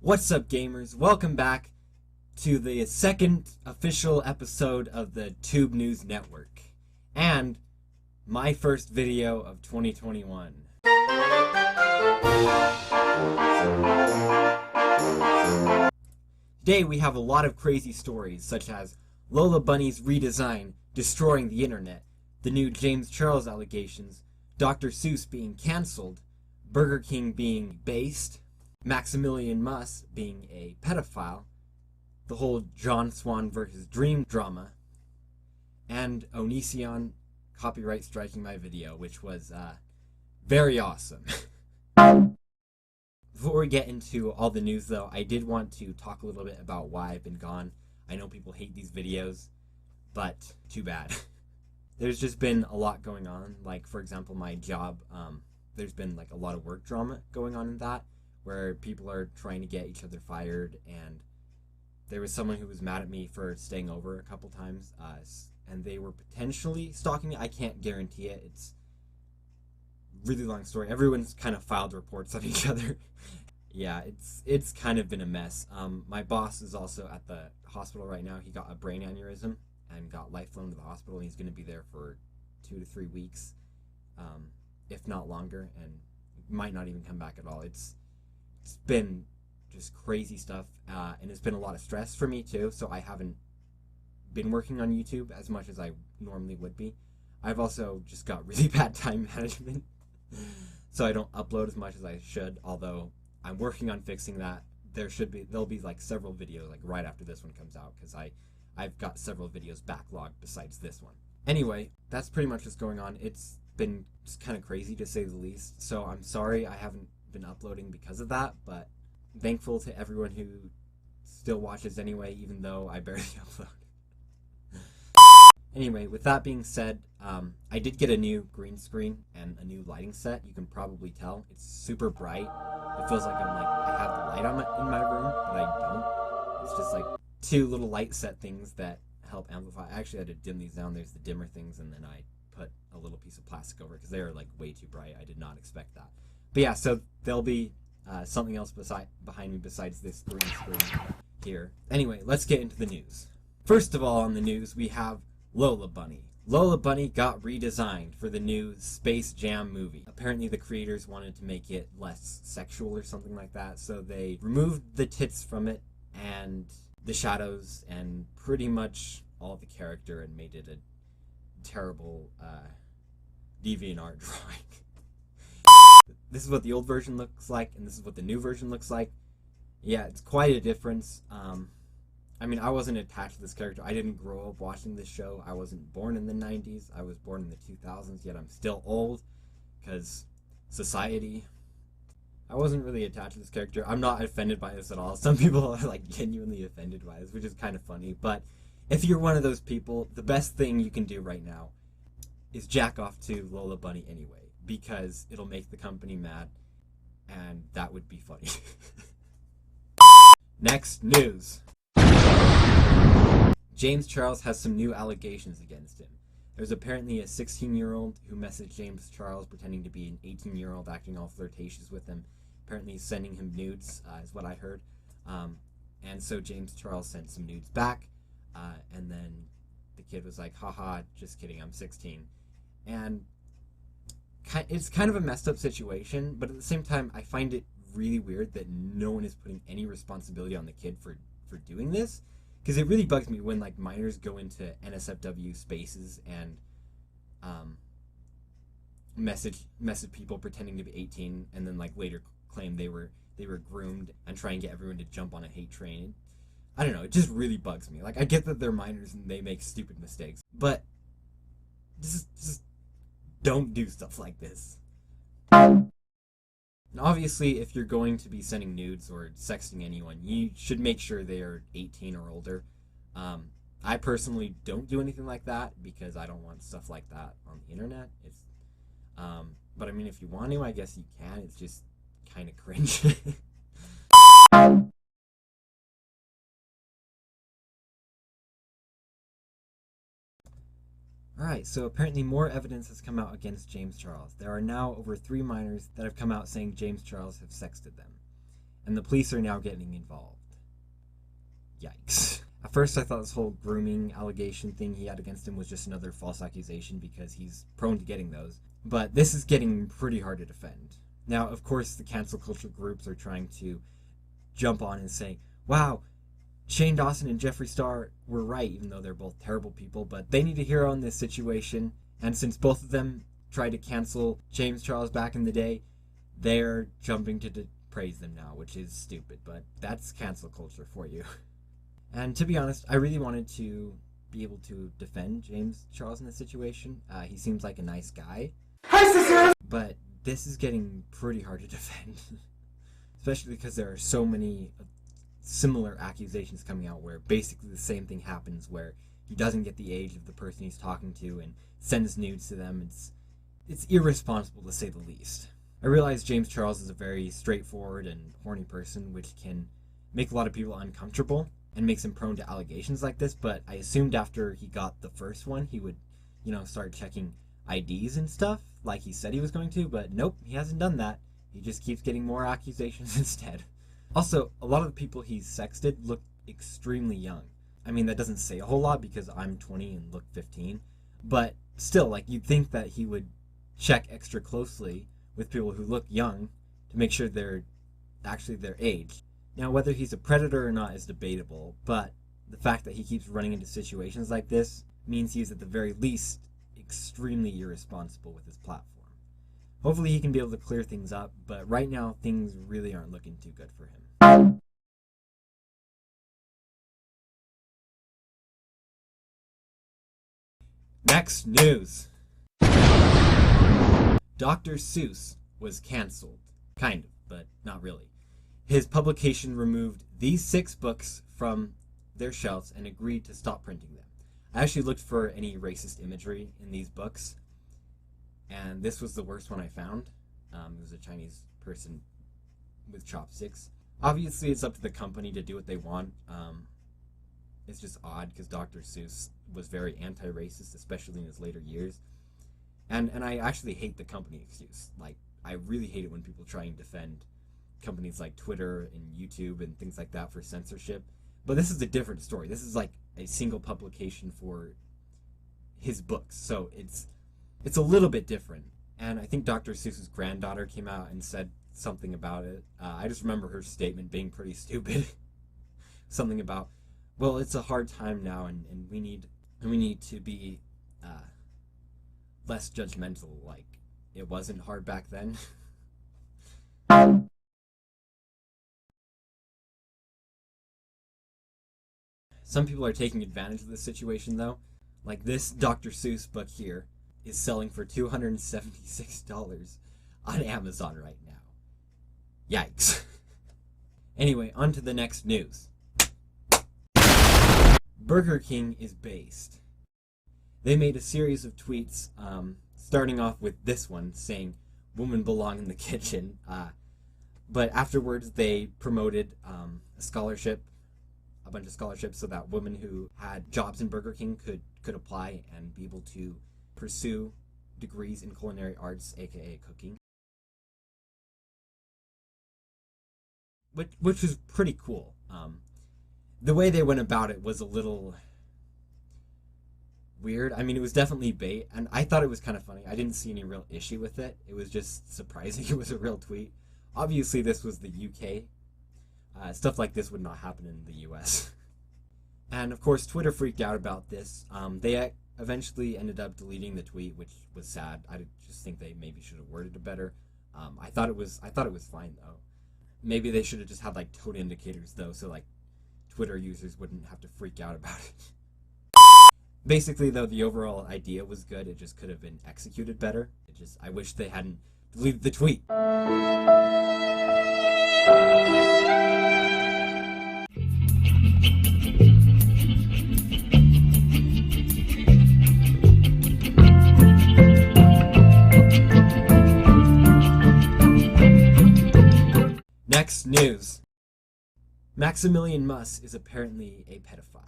What's up, gamers? Welcome back to the second official episode of the Tube News Network, and my first video of 2021. Today we have a lot of crazy stories, such as Lola Bunny's redesign destroying the internet, the new James Charles allegations, Dr. Seuss being cancelled, Burger King being based, Maximillian being a pedophile, the whole Swan versus Dream drama, and Onision copyright striking my video, which was very awesome. Before we get into all the news, though, I did want to talk a little bit about why I've been gone. I know people hate these videos, but too bad. There's just been a lot going on. Like, for example, my job, there's been like a lot of work drama going on in that, where people are trying to get each other fired, and there was someone who was mad at me for staying over a couple times, and they were potentially stalking me. I can't guarantee it. It's a really long story. Everyone's kind of filed reports on each other. Yeah, it's kind of been a mess. My boss is also at the hospital right now. He got a brain aneurysm and got life flown to the hospital. He's going to be there for 2 to 3 weeks, if not longer, and might not even come back at all. It's been just crazy stuff, and it's been a lot of stress for me too, so I haven't been working on YouTube as much as I normally would be. I've also just got really bad time management, so I don't upload as much as I should, although I'm working on fixing that. There'll be like several videos like right after this one comes out, because I've got several videos backlogged besides this one. Anyway, that's pretty much what's going on. It's been just kind of crazy, to say the least, so I'm sorry I haven't been uploading because of that, but thankful to everyone who still watches anyway, even though I barely upload. Anyway, with that being said, I did get a new green screen and a new lighting set. You can probably tell it's super bright. It feels like I have the light on in my room, but I don't. It's just like 2 little light set things that help amplify. I actually had to dim these down. There's the dimmer things, and then I put a little piece of plastic over it because they are like way too bright. I did not expect that. But yeah, so there'll be something else behind me besides this green screen here. Anyway, let's get into the news. First of all, on the news, we have Lola Bunny. Lola Bunny got redesigned for the new Space Jam movie. Apparently the creators wanted to make it less sexual or something like that, so they removed the tits from it and the shadows and pretty much all the character and made it a terrible DeviantArt drawing. This is what the old version looks like, and this is what the new version looks like. Yeah, it's quite a difference. I mean, I wasn't attached to this character. I didn't grow up watching this show. I wasn't born in the 90s. I was born in the 2000s, yet I'm still old, because society. I wasn't really attached to this character. I'm not offended by this at all. Some people are like genuinely offended by this, which is kind of funny. But if you're one of those people, the best thing you can do right now is jack off to Lola Bunny anyway, because it'll make the company mad, and that would be funny. Next news. James Charles has some new allegations against him. There's apparently a 16-year-old who messaged James Charles pretending to be an 18-year-old, acting all flirtatious with him. Apparently he's sending him nudes, is what I heard. And so James Charles sent some nudes back, and then the kid was like, haha, just kidding, I'm 16. And it's kind of a messed up situation, but at the same time, I find it really weird that no one is putting any responsibility on the kid for doing this, because it really bugs me when like minors go into NSFW spaces and message people pretending to be 18, and then like later claim they were groomed and try and get everyone to jump on a hate train. I don't know, it just really bugs me. Like, I get that they're minors and they make stupid mistakes, but just don't do stuff like this. And obviously, if you're going to be sending nudes or sexting anyone, you should make sure they are 18 or older. I personally don't do anything like that because I don't want stuff like that on the internet. But I mean, if you want to, I guess you can. It's just kind of cringe. Alright, so apparently more evidence has come out against James Charles. There are now over 3 minors that have come out saying James Charles have sexted them. and the police are now getting involved. Yikes. At first I thought this whole grooming allegation thing he had against him was just another false accusation because he's prone to getting those. But this is getting pretty hard to defend. Now, of course, the cancel culture groups are trying to jump on and say, wow, Shane Dawson and Jeffree Star were right, even though they're both terrible people, but they need a hero in this situation. And since both of them tried to cancel James Charles back in the day, they're jumping to praise them now, which is stupid, but that's cancel culture for you. And to be honest, I really wanted to be able to defend James Charles in this situation. He seems like a nice guy. Hi, sister! But this is getting pretty hard to defend. Especially because there are so many similar accusations coming out where basically the same thing happens, where he doesn't get the age of the person he's talking to and sends nudes to them. It's irresponsible, to say the least. I realize James Charles is a very straightforward and horny person, which can make a lot of people uncomfortable and makes him prone to allegations like this, but I assumed after he got the first one, he would, start checking IDs and stuff, like he said he was going to, but nope, he hasn't done that. He just keeps getting more accusations instead. Also, a lot of the people he's sexted look extremely young. I mean, that doesn't say a whole lot because I'm 20 and look 15, but still, you'd think that he would check extra closely with people who look young to make sure they're actually their age. Now, whether he's a predator or not is debatable, but the fact that he keeps running into situations like this means he's at the very least extremely irresponsible with his platform. Hopefully he can be able to clear things up, but right now things really aren't looking too good for him. Next news. Dr. Seuss was cancelled. Kind of, but not really. His publication removed these 6 books from their shelves and agreed to stop printing them. I actually looked for any racist imagery in these books, and this was the worst one I found. It was a Chinese person with chopsticks. Obviously, it's up to the company to do what they want. It's just odd because Dr. Seuss was very anti-racist, especially in his later years. And I actually hate the company excuse. I really hate it when people try and defend companies like Twitter and YouTube and things like that for censorship. But this is a different story. This is a single publication for his books. So it's a little bit different. And I think Dr. Seuss's granddaughter came out and said something about it. I just remember her statement being pretty stupid. Something about, well, it's a hard time now and we need to be less judgmental, it wasn't hard back then. Some people are taking advantage of this situation, though. This Dr. Seuss book here is selling for $276 on Amazon right now. Yikes. Anyway, on to the next news. Burger King is based. They made a series of tweets, starting off with this one saying, "Women belong in the kitchen." But afterwards, they promoted a bunch of scholarships, so that women who had jobs in Burger King could apply and be able to pursue degrees in culinary arts, aka cooking. Which was pretty cool. The way they went about it was a little weird. I mean, it was definitely bait, and I thought it was kind of funny. I didn't see any real issue with it. It was just surprising it was a real tweet. Obviously, this was the UK. Stuff like this would not happen in the US. And of course, Twitter freaked out about this. They eventually ended up deleting the tweet, which was sad. I just think they maybe should have worded it better. I thought it was fine though. Maybe they should have just had tone indicators though, so Twitter users wouldn't have to freak out about it. Basically though, the overall idea was good. It just could have been executed better. I wish they hadn't deleted the tweet. Next news. Maximillian is apparently a pedophile.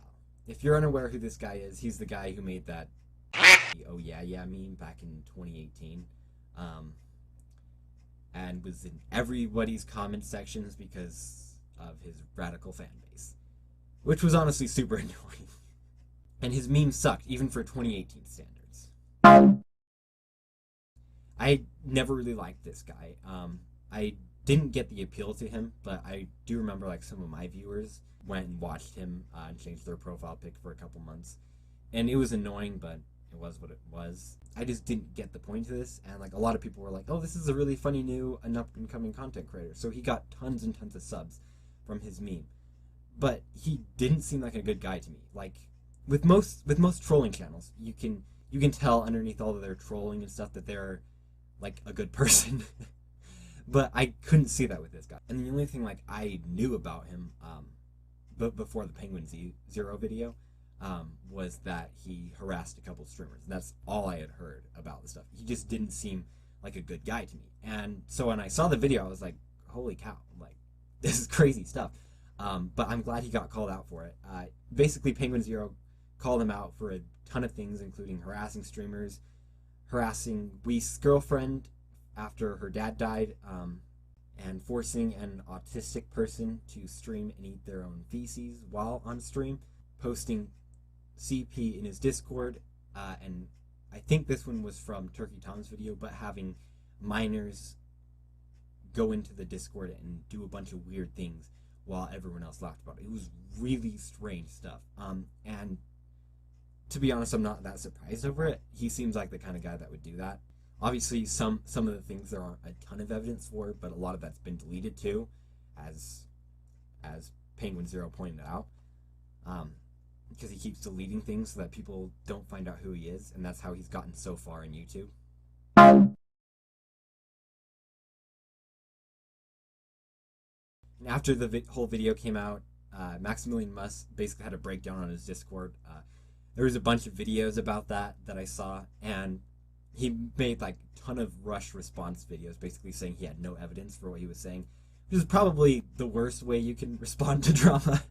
If you're unaware who this guy is, he's the guy who made that "oh yeah" meme back in 2018. and was in everybody's comment sections because of his radical fan base, which was honestly super annoying. And his memes sucked, even for 2018 standards. I never really liked this guy. I didn't get the appeal to him, but I do remember like some of my viewers went and watched him and changed their profile pic for a couple months. And it was annoying, but it was what it was. I just didn't get the point of this, and like a lot of people were like, oh, this is a really funny new and up-and-coming content creator. So he got tons and tons of subs from his meme. But he didn't seem like a good guy to me. Like with most trolling channels, you can tell underneath all of their trolling and stuff that they're like a good person. But I couldn't see that with this guy. And the only thing like I knew about him but before the Penguin Zero video was that he harassed a couple streamers. And that's all I had heard about the stuff. He just didn't seem like a good guy to me. And so when I saw the video, I was like, holy cow, like this is crazy stuff. But I'm glad he got called out for it. Basically, Penguin Zero called him out for a ton of things, including harassing streamers, harassing Whis' girlfriend after her dad died, and forcing an autistic person to stream and eat their own feces while on stream, posting CP in his Discord, and I think this one was from Turkey Tom's video, but having minors go into the Discord and do a bunch of weird things while everyone else laughed about it. It was really strange stuff. And to be honest, I'm not that surprised over it. He seems like the kind of guy that would do that. Obviously, some of the things there aren't a ton of evidence for, but a lot of that's been deleted too, as Penguin Zero pointed out. Because he keeps deleting things so that people don't find out who he is, and that's how he's gotten so far in YouTube. And after the whole video came out, Maximillian basically had a breakdown on his Discord. There was a bunch of videos about that I saw, and he made like a ton of rush response videos basically saying he had no evidence for what he was saying, which is probably the worst way you can respond to drama.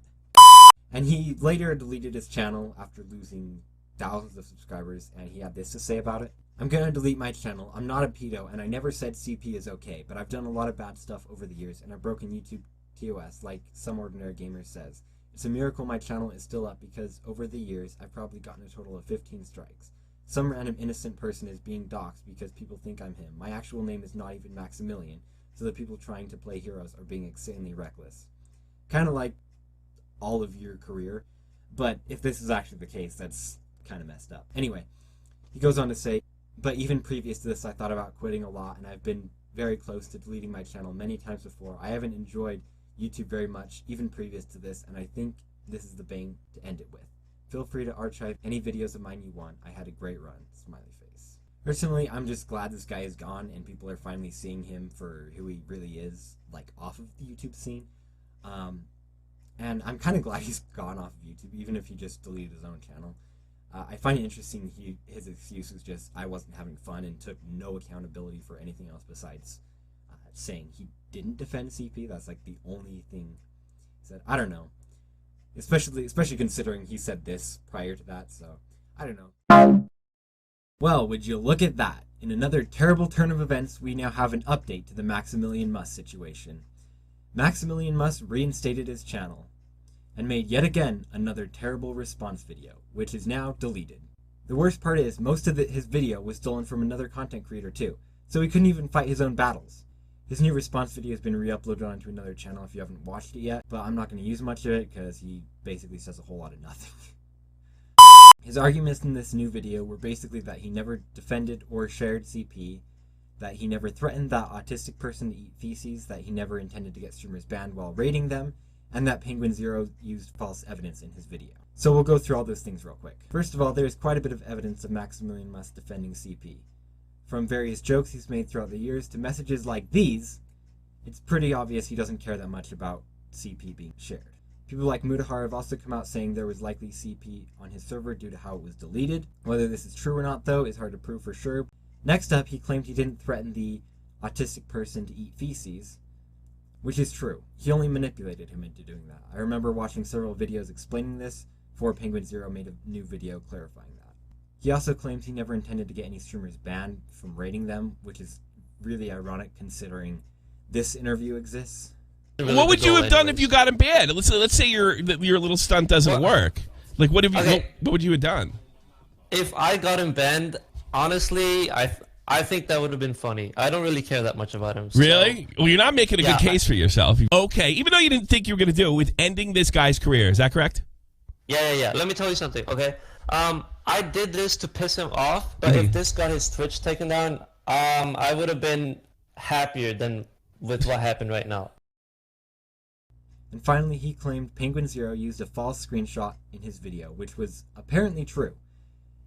And he later deleted his channel after losing thousands of subscribers, and he had this to say about it. I'm gonna delete my channel. I'm not a pedo, and I never said CP is okay, but I've done a lot of bad stuff over the years, and I've broken YouTube TOS, like some ordinary gamer says. It's a miracle my channel is still up, because over the years, I've probably gotten a total of 15 strikes. Some random innocent person is being doxxed because people think I'm him. My actual name is not even Maximillian, so the people trying to play heroes are being insanely reckless. Kind of like all of your career, but if this is actually the case, that's kind of messed up. Anyway, he goes on to say, but even previous to this, I thought about quitting a lot, and I've been very close to deleting my channel many times before. I haven't enjoyed YouTube very much, even previous to this, and I think this is the bang to end it with. Feel free to archive any videos of mine you want. I had a great run. Smiley face. Personally, I'm just glad this guy is gone and people are finally seeing him for who he really is, like off of the YouTube scene. And I'm kind of glad he's gone off of YouTube, even if he just deleted his own channel. I find it interesting his excuse was just, I wasn't having fun, and took no accountability for anything else besides saying he didn't defend CP. That's like the only thing he said. I don't know. Especially considering he said this prior to that, so I don't know. Well, would you look at that? In another terrible turn of events, we now have an update to the Maximillian Muss situation. Maximillian Muss reinstated his channel, and made yet again another terrible response video, which is now deleted. The worst part is, most of his video was stolen from another content creator too, so he couldn't even fight his own battles. His new response video has been re-uploaded onto another channel if you haven't watched it yet, but I'm not going to use much of it because he basically says a whole lot of nothing. His arguments in this new video were basically that he never defended or shared CP, that he never threatened that autistic person to eat feces, that he never intended to get streamers banned while rating them, and that Penguin Zero used false evidence in his video. So we'll go through all those things real quick. First of all, there's quite a bit of evidence of Maximillian Muss defending CP. From various jokes he's made throughout the years to messages like these, it's pretty obvious he doesn't care that much about CP being shared. People like Mudahar have also come out saying there was likely CP on his server due to how it was deleted. Whether this is true or not, though, is hard to prove for sure. Next up, he claimed he didn't threaten the autistic person to eat feces, which is true. He only manipulated him into doing that. I remember watching several videos explaining this before Penguin Zero made a new video clarifying that. He also claims he never intended to get any streamers banned from rating them, which is really ironic considering this interview exists. Really what would you have done if you got him banned? Let's say your little stunt doesn't work. Like, what would you have done? If I got him banned, honestly, I think that would have been funny. I don't really care that much about him. So. Really? Well, you're not making a good case for yourself. Okay, even though you didn't think you were going to do it with ending this guy's career. Is that correct? Yeah. Let me tell you something, okay? I did this to piss him off, but if this got his Twitch taken down, I would have been happier than with what happened right now. And finally, he claimed Penguin Zero used a false screenshot in his video, which was apparently true.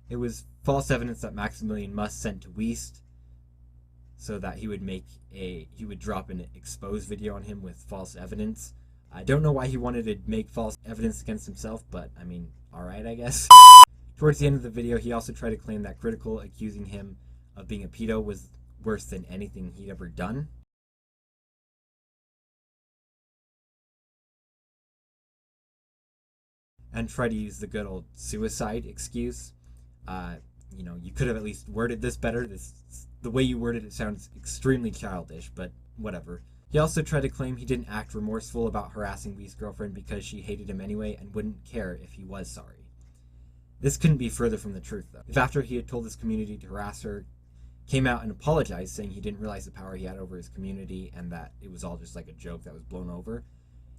It was false evidence that Maximillian must sent to Weast so that he would drop an exposed video on him with false evidence. I don't know why he wanted to make false evidence against himself, but I mean, alright, I guess. Towards the end of the video, he also tried to claim that Critical accusing him of being a pedo was worse than anything he'd ever done. And try to use the good old suicide excuse. You know, you could have at least worded this better. The way you worded it sounds extremely childish, but whatever. He also tried to claim he didn't act remorseful about harassing Wee's girlfriend because she hated him anyway and wouldn't care if he was sorry. This couldn't be further from the truth, though. If after he had told his community to harass her, came out and apologized, saying he didn't realize the power he had over his community and that it was all just like a joke that was blown over,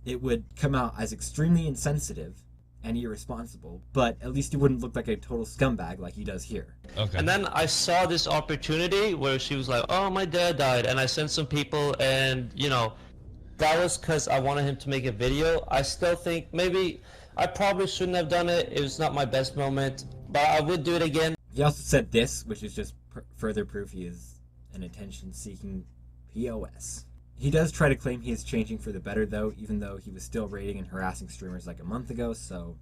it would come out as extremely insensitive and irresponsible, but at least he wouldn't look like a total scumbag like he does here. Okay. And then I saw this opportunity where she was like, oh, my dad died, and I sent some people, and, you know, that was because I wanted him to make a video. I still think maybe I probably shouldn't have done it. It was not my best moment, but I would do it again. He also said this, which is just further proof he is an attention-seeking POS. He does try to claim he is changing for the better, though, even though he was still raiding and harassing streamers like a month ago, so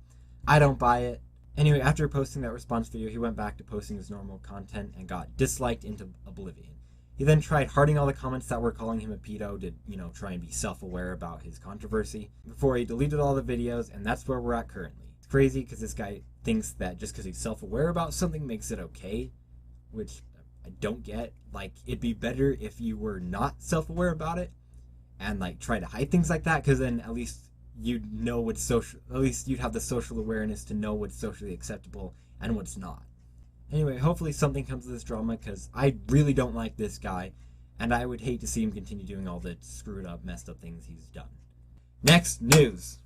I don't buy it. Anyway, after posting that response video, he went back to posting his normal content and got disliked into oblivion. He then tried hearting all the comments that were calling him a pedo to, you know, try and be self-aware about his controversy, before he deleted all the videos, and that's where we're at currently. It's crazy because this guy thinks that just because he's self-aware about something makes it okay, which I don't get. Like, it'd be better if you were not self-aware about it and like try to hide things like that, because then at least you'd know what's social, at least you'd have the social awareness to know what's socially acceptable and what's not. Anyway, hopefully something comes of this drama, because I really don't like this guy and I would hate to see him continue doing all the screwed up, messed up things he's done. Next news.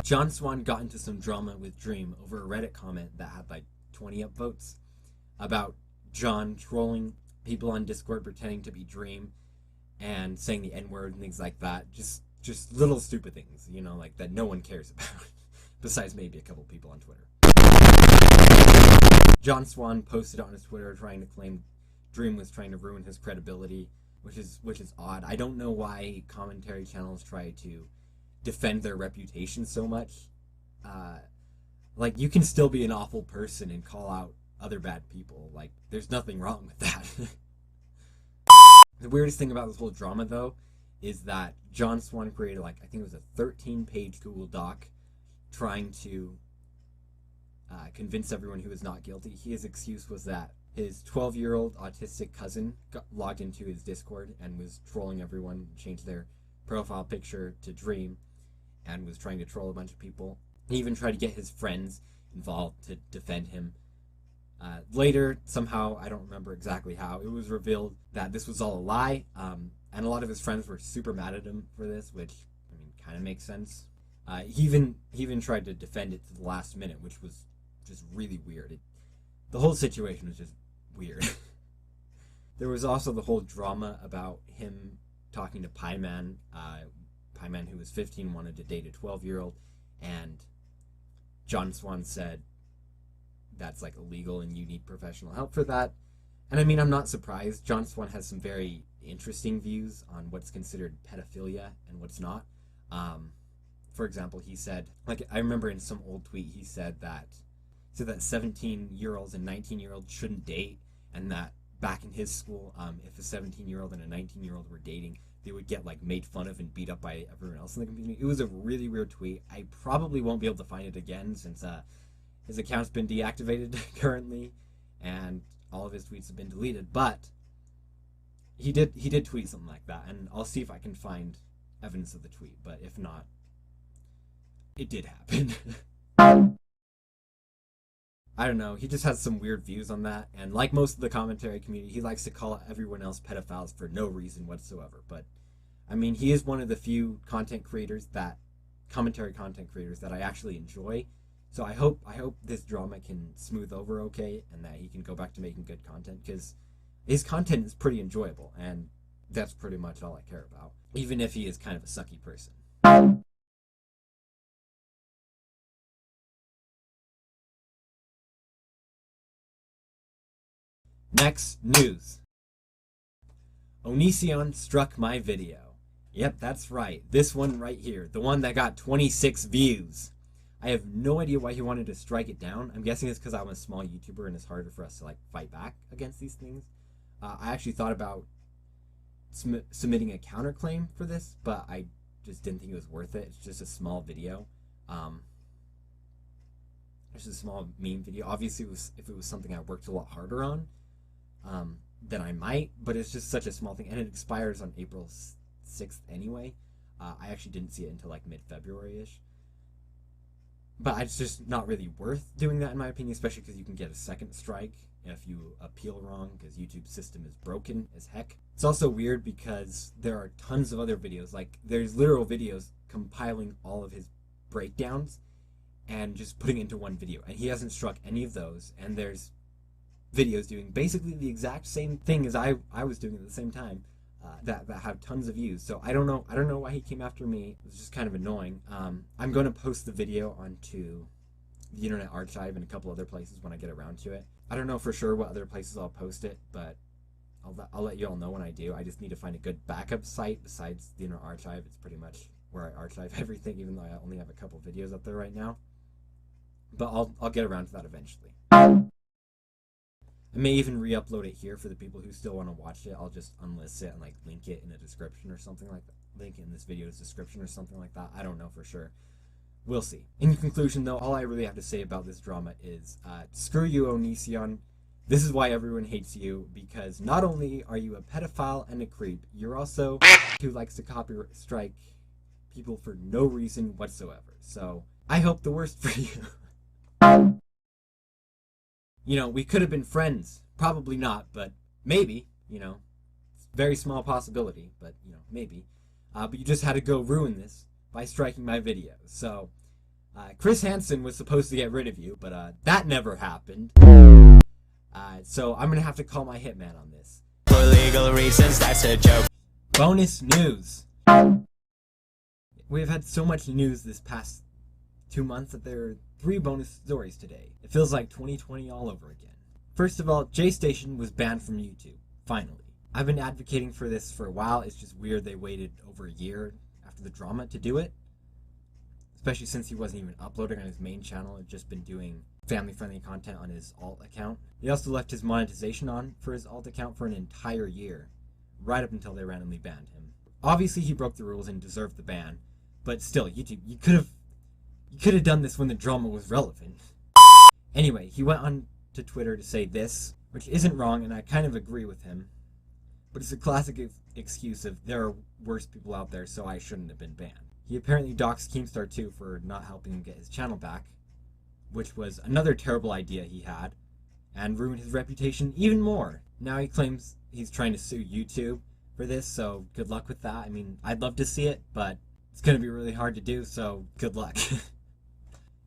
John Swan got into some drama with Dream over a Reddit comment that had like 20 upvotes about John trolling people on Discord pretending to be Dream and saying the N-word and things like that. Just little stupid things, you know, like that no one cares about, besides maybe a couple people on Twitter. John Swan posted on his Twitter trying to claim Dream was trying to ruin his credibility, which is odd. I don't know why commentary channels try to defend their reputation so much. Like, you can still be an awful person and call out other bad people. Like, there's nothing wrong with that. The weirdest thing about this whole drama, though, is that John Swan created, like, I think it was a 13-page Google Doc trying to convince everyone who was not guilty. His excuse was that his 12-year-old autistic cousin got logged into his Discord and was trolling everyone, changed their profile picture to Dream, and was trying to troll a bunch of people. He even tried to get his friends involved to defend him. Later, somehow, I don't remember exactly how, it was revealed that this was all a lie, and a lot of his friends were super mad at him for this, which, I mean, kind of makes sense. He even tried to defend it to the last minute, which was just really weird. The whole situation was just weird. There was also the whole drama about him talking to Pie Man. Pie Man, who was 15, wanted to date a 12-year-old, and John Swan said that's like illegal and you need professional help for that. And I mean, I'm not surprised. John Swan has some very interesting views on what's considered pedophilia and what's not. For example, he said, like, I remember in some old tweet he said that 17-year-olds and 19-year-olds shouldn't date, and that back in his school, if a 17-year-old and a 19-year-old were dating, they would get like made fun of and beat up by everyone else in the community. It was a really weird tweet. I probably won't be able to find it again since his account's been deactivated currently and all of his tweets have been deleted, but He did tweet something like that, and I'll see if I can find evidence of the tweet, but if not, it did happen. I don't know, he just has some weird views on that, and like most of the commentary community, he likes to call everyone else pedophiles for no reason whatsoever. But I mean, he is one of the few commentary content creators that I actually enjoy. So I hope this drama can smooth over okay, and that he can go back to making good content, because his content is pretty enjoyable, and that's pretty much all I care about, even if he is kind of a sucky person. Next news. Onision struck my video. Yep, that's right. This one right here. The one that got 26 views. I have no idea why he wanted to strike it down. I'm guessing it's because I'm a small YouTuber and it's harder for us to like fight back against these things. I actually thought about submitting a counterclaim for this, but I just didn't think it was worth it. It's just a small video. It's just a small meme video. Obviously, if it was something I worked a lot harder on, then I might, but it's just such a small thing, and it expires on April 6th anyway. I actually didn't see it until like mid-February-ish. But it's just not really worth doing that in my opinion, especially because you can get a second strike if you appeal wrong, because YouTube's system is broken as heck. It's also weird because there are tons of other videos, like there's literal videos compiling all of his breakdowns and just putting it into one video, and he hasn't struck any of those, and there's videos doing basically the exact same thing as I was doing at the same time, that have tons of views. So I don't know why he came after me. It was just kind of annoying. I'm going to post the video onto the Internet Archive and a couple other places when I get around to it. I don't know for sure what other places I'll post it, but I'll let you all know when I do. I just need to find a good backup site besides the Internet Archive. It's pretty much where I archive everything, even though I only have a couple videos up there right now. But I'll get around to that eventually. I may even re-upload it here for the people who still want to watch it. I'll just unlist it and like link it in the description or something like that. Link it in this video's description or something like that. I don't know for sure. We'll see. In conclusion though, all I really have to say about this drama is screw you, Onision. This is why everyone hates you, because not only are you a pedophile and a creep, you're also who likes to copyright strike people for no reason whatsoever. So I hope the worst for you. You know, we could have been friends. Probably not, but maybe, you know. It's a very small possibility, but, you know, maybe. But you just had to go ruin this by striking my video. So, Chris Hansen was supposed to get rid of you, but that never happened. So I'm going to have to call my hitman on this. For legal reasons, that's a joke. Bonus news. We've had so much news this past 2 months that there are 3 bonus stories today. It feels like 2020 all over again. First of all, Jaystation was banned from YouTube, finally. I've been advocating for this for a while. It's just weird they waited over a year after the drama to do it. Especially since he wasn't even uploading on his main channel. He'd just been doing family-friendly content on his alt account. He also left his monetization on for his alt account for an entire year, right up until they randomly banned him. Obviously he broke the rules and deserved the ban, but still, YouTube, you could have done this when the drama was relevant. Anyway, he went on to Twitter to say this, which isn't wrong, and I kind of agree with him. But it's a classic excuse of there are worse people out there, so I shouldn't have been banned. He apparently doxed Keemstar too for not helping him get his channel back, which was another terrible idea he had, and ruined his reputation even more. Now he claims he's trying to sue YouTube for this, so good luck with that. I mean, I'd love to see it, but it's going to be really hard to do, so good luck.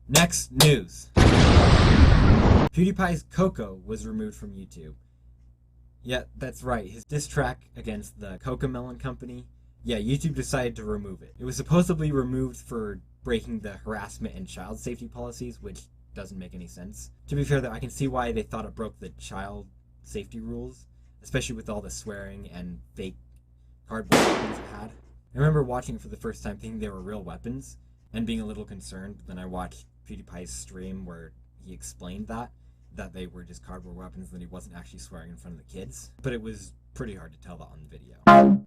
Next news. PewDiePie's Coco was removed from YouTube. Yeah, that's right, his diss track against the Cocomelon company. Yeah, YouTube decided to remove it. It was supposedly removed for breaking the harassment and child safety policies, which doesn't make any sense. To be fair though, I can see why they thought it broke the child safety rules, especially with all the swearing and fake cardboard weapons it had. I remember watching it for the first time thinking they were real weapons, and being a little concerned, but then I watched PewDiePie's stream where he explained that they were just cardboard weapons and that he wasn't actually swearing in front of the kids. But it was pretty hard to tell that on the video.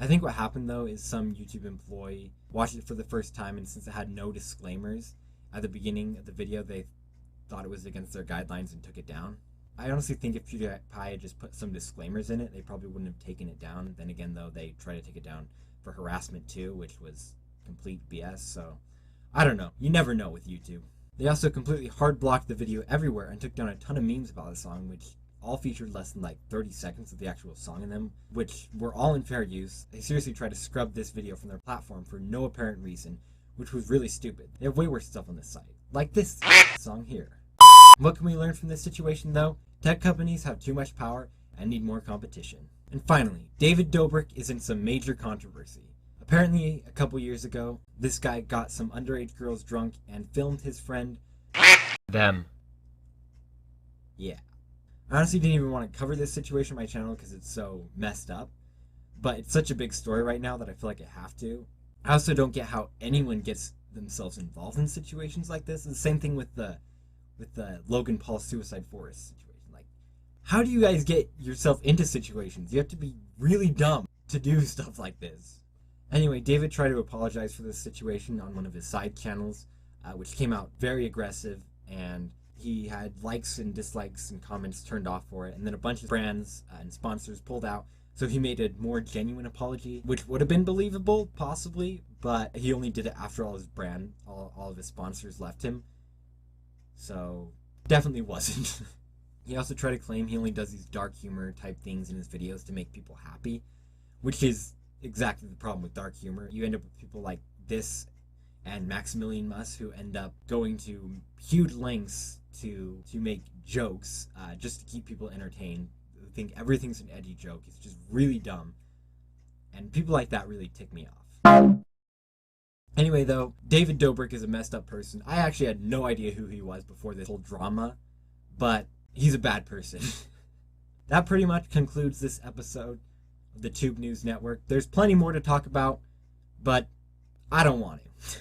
I think what happened though is some YouTube employee watched it for the first time, and since it had no disclaimers at the beginning of the video, they thought it was against their guidelines and took it down. I honestly think if PewDiePie had just put some disclaimers in it, they probably wouldn't have taken it down. Then again, though, they tried to take it down for harassment too, which was complete BS, so I don't know. You never know with YouTube. They also completely hard-blocked the video everywhere and took down a ton of memes about the song, which all featured less than like 30 seconds of the actual song in them, which were all in fair use. They seriously tried to scrub this video from their platform for no apparent reason, which was really stupid. They have way worse stuff on this site, like this song here. What can we learn from this situation though? Tech companies have too much power and need more competition. And finally, David Dobrik is in some major controversy. Apparently, a couple years ago, this guy got some underage girls drunk and filmed his friend them. Yeah. I honestly didn't even want to cover this situation on my channel because it's so messed up, but it's such a big story right now that I feel like I have to. I also don't get how anyone gets themselves involved in situations like this. It's the same thing with the Logan Paul suicide forest situation. Like, how do you guys get yourself into situations? You have to be really dumb to do stuff like this. Anyway, David tried to apologize for this situation on one of his side channels, which came out very aggressive, and he had likes and dislikes and comments turned off for it, and then a bunch of brands and sponsors pulled out, so he made a more genuine apology, which would have been believable, possibly, but he only did it after all of his sponsors left him, so definitely wasn't. He also tried to claim he only does these dark humor type things in his videos to make people happy, which is exactly the problem with dark humor. You end up with people like this and Maximillian who end up going to huge lengths to make jokes just to keep people entertained. They think everything's an edgy joke. It's just really dumb. And people like that really tick me off. Anyway, though, David Dobrik is a messed up person. I actually had no idea who he was before this whole drama, but he's a bad person. That pretty much concludes this episode of the Tube News Network. There's plenty more to talk about, but I don't want to.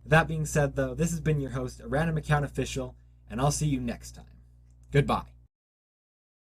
That being said, though, this has been your host, A Random Account Official, and I'll see you next time. Goodbye.